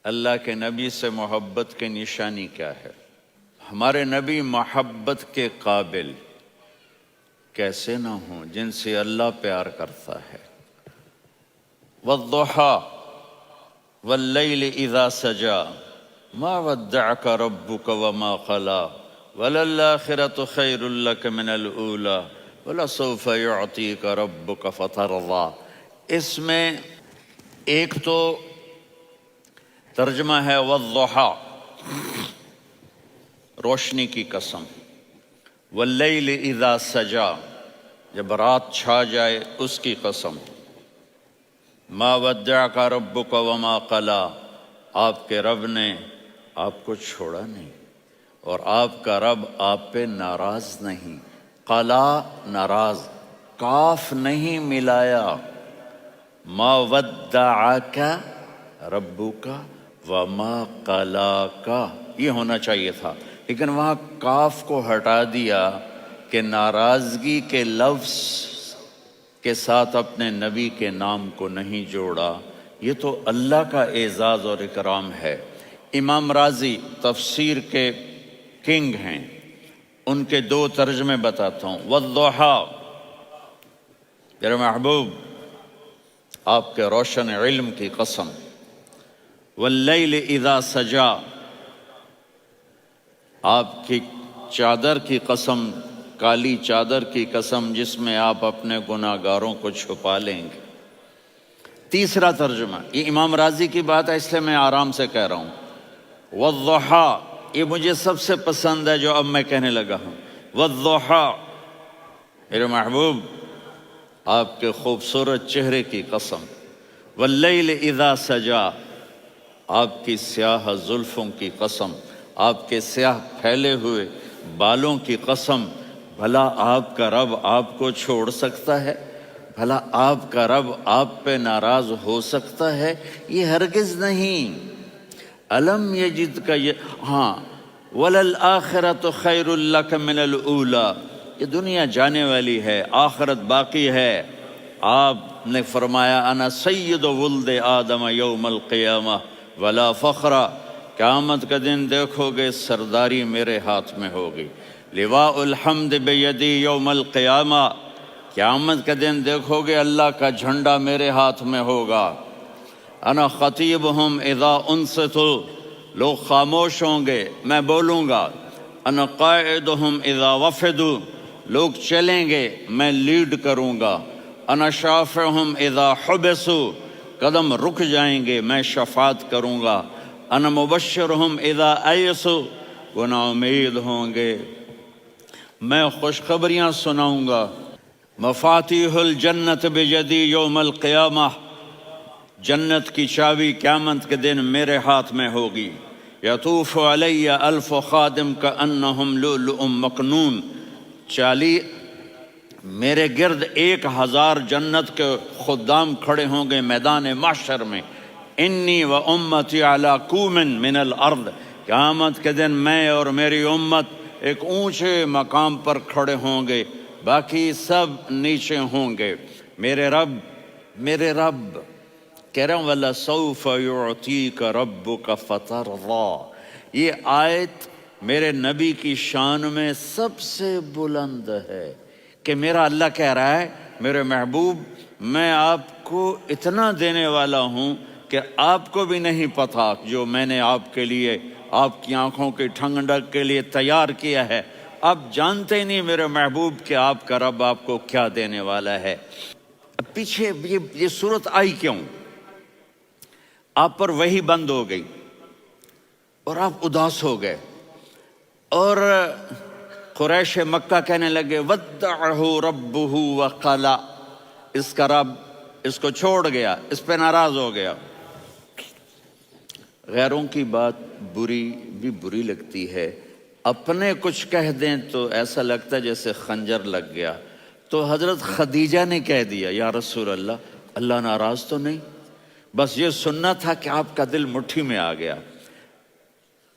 اللہ کے نبی سے محبت کی نشانی کیا ہے؟ ہمارے نبی محبت کے قابل کیسے نہ ہوں جن سے اللہ پیار کرتا ہے۔ والضحیٰ واللیل اذا سجا ما ودعک ربک وما قلی وللآخرۃ خیر لک من الاولی ولسوف یعطیک ربک فترضی۔ اس میں ایک تو ترجمہ ہے والضحیٰ روشنی کی قسم، واللیل اذا سجا جب رات چھا جائے اس کی قسم، ما ودعک ربک وما قلی آپ کے رب نے آپ کو چھوڑا نہیں اور آپ کا رب آپ پہ ناراض نہیں۔ قلا ناراض، کاف نہیں ملایا، ما ودعک ربک وما قلاک یہ ہونا چاہیے تھا، لیکن وہاں کاف کو ہٹا دیا کہ ناراضگی کے لفظ کے ساتھ اپنے نبی کے نام کو نہیں جوڑا۔ یہ تو اللہ کا اعزاز اور اکرام ہے۔ امام راضی تفسیر کے کنگ ہیں، ان کے دو ترجمے بتاتا ہوں۔ والضحیٰ میرے محبوب آپ کے روشن علم کی قسم، واللیل اذا سجا آپ کی چادر کی قسم، کالی چادر کی قسم جس میں آپ اپنے گناہ گاروں کو چھپا لیں گے۔ تیسرا ترجمہ، یہ امام راضی کی بات ہے اس لیے میں آرام سے کہہ رہا ہوں۔ والضحیٰ یہ مجھے سب سے پسند ہے جو اب میں کہنے لگا ہوں۔ والضحیٰ میرے محبوب آپ کے خوبصورت چہرے کی قسم، واللیل اذا سجا آپ کی سیاہ زلفوں کی قسم، آپ کے سیاہ پھیلے ہوئے بالوں کی قسم۔ بھلا آپ کا رب آپ کو چھوڑ سکتا ہے؟ بھلا آپ کا رب آپ پہ ناراض ہو سکتا ہے؟ یہ ہرگز نہیں۔ الم یجد کا ہاں وللآخرۃ خیر لک من الاولی، یہ دنیا جانے والی ہے، آخرت باقی ہے۔ آپ نے فرمایا انا سید ولد آدم یوم القیامہ ولا فخر، قیامت کا دن دیکھو گے سرداری میرے ہاتھ میں ہوگی۔ لواء الحمد بیدی یوم القیامہ، قیامت کا دن دیکھو گے اللہ کا جھنڈا میرے ہاتھ میں ہوگا۔ انا خطیبہم اذا انصتوا، لوگ خاموش ہوں گے میں بولوں گا۔ انا قائدہم اذا وفدوا، لوگ چلیں گے میں لیڈ کروں گا۔ انا شافعہم اذا حبسوا، قدم رک جائیں گے میں شفاعت کروں گا۔ انا مبشرہم اذا ایسوا، وہ نا امید ہوں گے میں خوشخبریاں سناؤں گا۔ مفاتیح الجنت بیدی یوم القیامہ، جنت کی چابی قیامت کے دن میرے ہاتھ میں ہوگی۔ یطوف علی الف خادم کانہم لؤلؤ مکنون، میرے گرد 1000 جنت کے خدام کھڑے ہوں گے میدان محشر میں۔ انی و امتی علی کوم من الارض، قیامت کے دن میں اور میری امت ایک اونچے مقام پر کھڑے ہوں گے، باقی سب نیچے ہوں گے۔ میرے رب کہہ رہا ہوں وَلَسَوْفَ يُعْطِيكَ رَبُّكَ فَتَرْضَىٰ، یہ آیت میرے نبی کی شان میں سب سے بلند ہے کہ میرا اللہ کہہ رہا ہے میرے محبوب میں آپ کو اتنا دینے والا ہوں کہ آپ کو بھی نہیں پتا جو میں نے آپ کے لیے، آپ کی آنکھوں کی ٹھنڈک کے لیے تیار کیا ہے۔ آپ جانتے نہیں میرے محبوب کہ آپ کا رب آپ کو کیا دینے والا ہے۔ پیچھے یہ صورت آئی کیوں؟ آپ پر وحی بند ہو گئی اور آپ اداس ہو گئے، اور قریش مکہ کہنے لگے ودعہ ربہ وقلا، اس کا رب اس کو چھوڑ گیا، اس پہ ناراض ہو گیا۔ غیروں کی بات بری لگتی ہے، اپنے کچھ کہہ دیں تو ایسا لگتا ہے جیسے خنجر لگ گیا۔ تو حضرت خدیجہ نے کہہ دیا یا رسول اللہ ناراض تو نہیں؟ بس یہ سننا تھا کہ آپ کا دل مٹھی میں آ گیا۔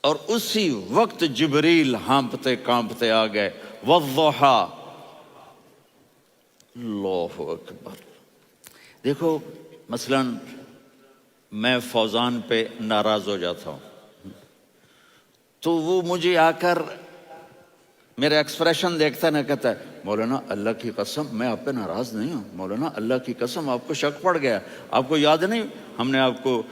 اور اسی وقت جبریل ہانپتے کانپتے آ گئے۔ والضحیٰ، اللہ اکبر۔ دیکھو مثلاً میں فوزان پہ ناراض ہو جاتا ہوں تو وہ مجھے آ کر میرا ایکسپریشن دیکھتا ہے نا، کہتا ہے مولانا اللہ کی قسم میں آپ پہ ناراض نہیں ہوں، مولانا اللہ کی قسم آپ کو شک پڑ گیا، آپ کو یاد نہیں ہم نے آپ کو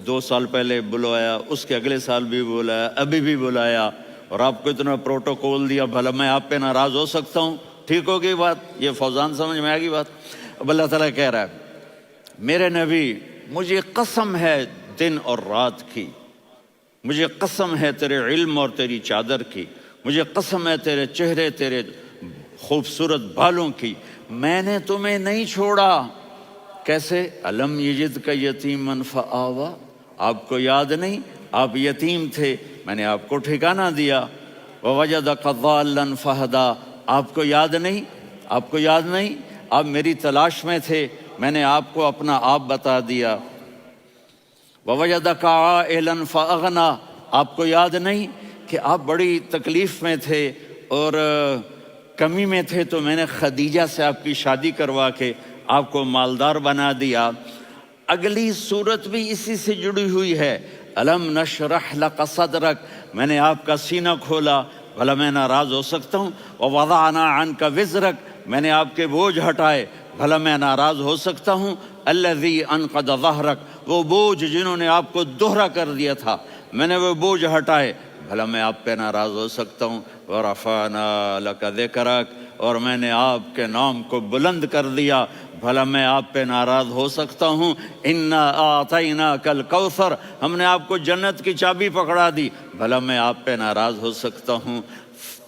2 سال پہلے بلوایا، اس کے اگلے سال بھی بلایا، ابھی بھی بلایا، اور آپ کو اتنا پروٹوکول دیا، بھلا میں آپ پہ ناراض ہو سکتا ہوں؟ ٹھیک ہو گئی بات، یہ فوزان سمجھ میں آ گئی بات۔ اب اللہ تعالیٰ کہہ رہا ہے میرے نبی مجھے قسم ہے دن اور رات کی، مجھے قسم ہے تیرے علم اور تیری چادر کی، مجھے قسم ہے تیرے چہرے، تیرے خوبصورت بالوں کی، میں نے تمہیں نہیں چھوڑا۔ کیسے؟ الم یجد کا یتیمن فآوا، آپ کو یاد نہیں آپ یتیم تھے، میں نے آپ کو ٹھکانہ دیا۔ ووجدک ضالا فہدا، آپ کو یاد نہیں، آپ کو یاد نہیں آپ میری تلاش میں تھے، میں نے آپ کو اپنا آپ بتا دیا۔ ووجدک عائلا فاغنا، آپ کو یاد نہیں کہ آپ بڑی تکلیف میں تھے اور کمی میں تھے، تو میں نے خدیجہ سے آپ کی شادی کروا کے آپ کو مالدار بنا دیا۔ اگلی صورت بھی اسی سے جڑی ہوئی ہے، الم نشرح لک صدرک، میں نے آپ کا سینہ کھولا، بھلا میں ناراض ہو سکتا ہوں؟ ووضعنا عنک وزرک، میں نے آپ کے بوجھ ہٹائے، بھلا میں ناراض ہو سکتا ہوں؟ الذی انقض ظہرک، وہ بوجھ جنہوں نے آپ کو دوہرا کر دیا تھا، میں نے وہ بوجھ ہٹائے، بھلا میں آپ پہ ناراض ہو سکتا ہوں؟ ورفعنا لک ذکرک، اور میں نے آپ کے نام کو بلند کر دیا، بھلا میں آپ پہ ناراض ہو سکتا ہوں؟ انا اعطیناک الکوثر، ہم نے آپ کو جنت کی چابی پکڑا دی، بھلا میں آپ پہ ناراض ہو سکتا ہوں؟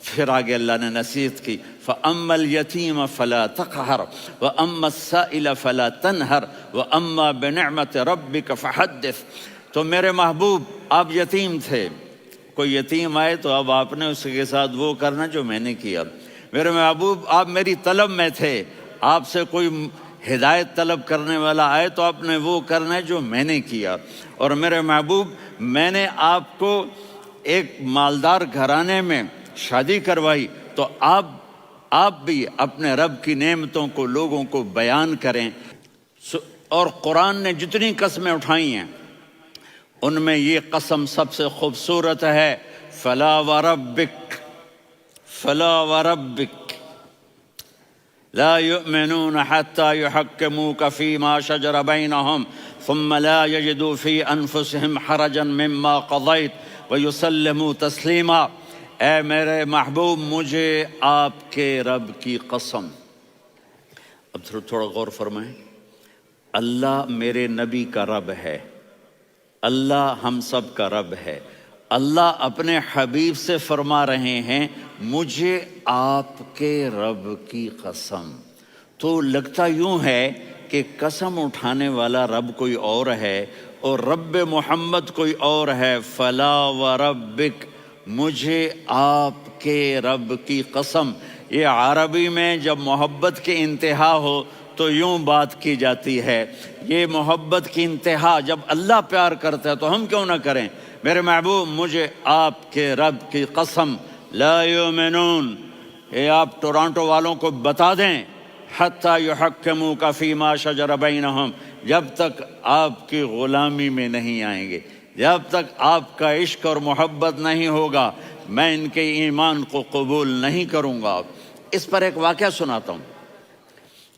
پھر آگے اللہ نے نصیحت کی، فَأَمَّا الْيَتِيمَ فَلَا تَقْهَرْ وَأَمَّا السَّائِلَ فَلَا تَنْهَرْ وَأَمَّا بِنِعْمَةِ رَبِّكَ فَحَدِّثْ۔ تو میرے محبوب آپ یتیم تھے، کوئی یتیم آئے تو اب آپ نے اس کے ساتھ وہ کرنا جو میں نے کیا۔ میرے محبوب آپ میری طلب میں تھے، آپ سے کوئی ہدایت طلب کرنے والا آئے تو آپ نے وہ کرنا ہے جو میں نے کیا۔ اور میرے محبوب میں نے آپ کو ایک مالدار گھرانے میں شادی کروائی، تو آپ بھی اپنے رب کی نعمتوں کو لوگوں کو بیان کریں۔ اور قرآن نے جتنی قسمیں اٹھائی ہیں ان میں یہ قسم سب سے خوبصورت ہے، فلا وربک، فلا وربک لا يؤمنون حتى يحكموك فيما شجر بينهم ثم لا يجدوا في انفسهم حرجا مما قضيت ويسلموا تسلیما۔ اے میرے محبوب مجھے آپ کے رب کی قسم۔ اب تھوڑا غور فرمائیں، اللہ میرے نبی کا رب ہے، اللہ ہم سب کا رب ہے، اللہ اپنے حبیب سے فرما رہے ہیں مجھے آپ کے رب کی قسم۔ تو لگتا یوں ہے کہ قسم اٹھانے والا رب کوئی اور ہے اور رب محمد کوئی اور ہے۔ فلا وربک، مجھے آپ کے رب کی قسم۔ یہ عربی میں جب محبت کی انتہا ہو تو یوں بات کی جاتی ہے، یہ محبت کی انتہا جب اللہ پیار کرتا ہے تو ہم کیوں نہ کریں؟ میرے محبوب مجھے آپ کے رب کی قسم، لا یؤمنون، یہ آپ ٹورانٹو والوں کو بتا دیں، حتی یحکموک فیما شجر بینہم، جب تک آپ کی غلامی میں نہیں آئیں گے، جب تک آپ کا عشق اور محبت نہیں ہوگا، میں ان کے ایمان کو قبول نہیں کروں گا۔ اس پر ایک واقعہ سناتا ہوں۔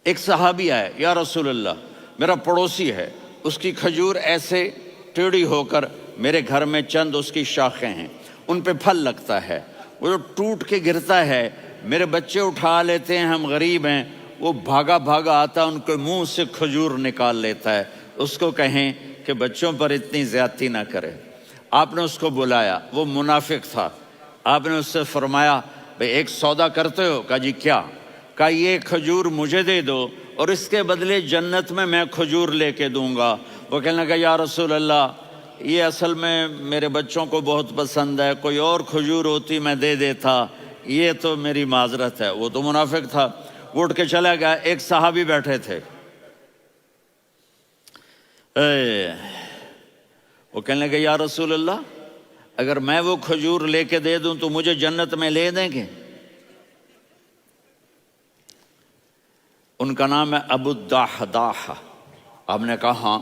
ایک صحابی آئے، یا رسول اللہ میرا پڑوسی ہے، اس کی کھجور ایسے ٹیڑھی ہو کر میرے گھر میں چند اس کی شاخیں ہیں، ان پہ پھل لگتا ہے، وہ جو ٹوٹ کے گرتا ہے، میرے بچے اٹھا لیتے ہیں، ہم غریب ہیں، وہ بھاگا بھاگا آتا ان کے منہ سے کھجور نکال لیتا ہے۔ اس کو کہیں کہ بچوں پر اتنی زیادتی نہ کرے۔ آپ نے اس کو بلایا، وہ منافق تھا، آپ نے اس سے فرمایا بھئی ایک سودا کرتے ہو؟ کہا جی کیا؟ کہا یہ کھجور مجھے دے دو اور اس کے بدلے جنت میں کھجور لے کے دوں گا۔ وہ کہنے لگا یا رسول اللہ یہ اصل میں میرے بچوں کو بہت پسند ہے، کوئی اور کھجور ہوتی میں دے دیتا، یہ تو میری معذرت ہے۔ وہ تو منافق تھا، وہ اٹھ کے چلا گیا۔ ایک صحابی بیٹھے تھے، وہ کہنے لگے یا رسول اللہ اگر میں وہ کھجور لے کے دے دوں تو مجھے جنت میں لے دیں گے؟ ان کا نام ہے ابو الدحداح۔ آپ نے کہا ہاں۔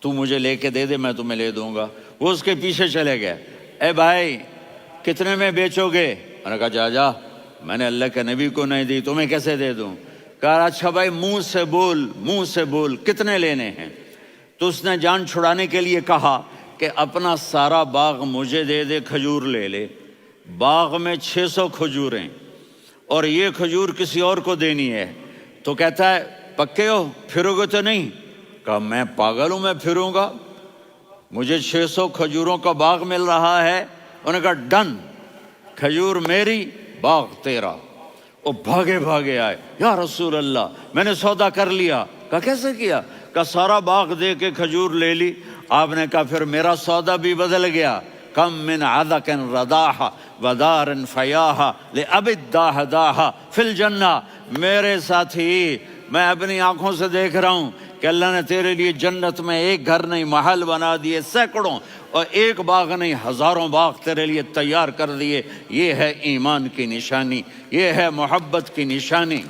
تو مجھے لے کے دے دے، میں تمہیں لے دوں گا۔ وہ اس کے پیچھے چلے گئے، اے بھائی کتنے میں بیچو گے؟ میں نے کہا جا جا، میں نے اللہ کے نبی کو نہیں دی، تمہیں کیسے دے دوں؟ کہا اچھا بھائی منہ سے بول کتنے لینے ہیں؟ تو اس نے جان چھڑانے کے لیے کہا کہ اپنا سارا باغ مجھے دے دے، کھجور لے لے۔ باغ میں 600 کھجوریں اور یہ کھجور کسی اور کو دینی ہے۔ تو کہتا ہے پکے ہو، پھرو گے تو نہیں؟ کہا میں پاگل ہوں، میں پھروں گا؟ مجھے 600 کھجوروں کا باغ مل رہا ہے۔ انہوں نے کہا ڈن، کھجور میری، باغ تیرا۔ وہ بھاگے آئے، یا رسول اللہ میں نے سودا کر لیا۔ کہا کیسے کیا؟ کہا سارا باغ دے کے کھجور لے لی۔ آپ نے کہا پھر میرا سودا بھی بدل گیا۔ کم من عذق رداح ودار فیاح لأب الداح داح فی الجنہ۔ میرے ساتھی میں اپنی آنکھوں سے دیکھ رہا ہوں کہ اللہ نے تیرے لیے جنت میں ایک گھر نہیں محل بنا دیے سینکڑوں، اور ایک باغ نہیں ہزاروں باغ تیرے لیے تیار کر دیے۔ یہ ہے ایمان کی نشانی، یہ ہے محبت کی نشانی۔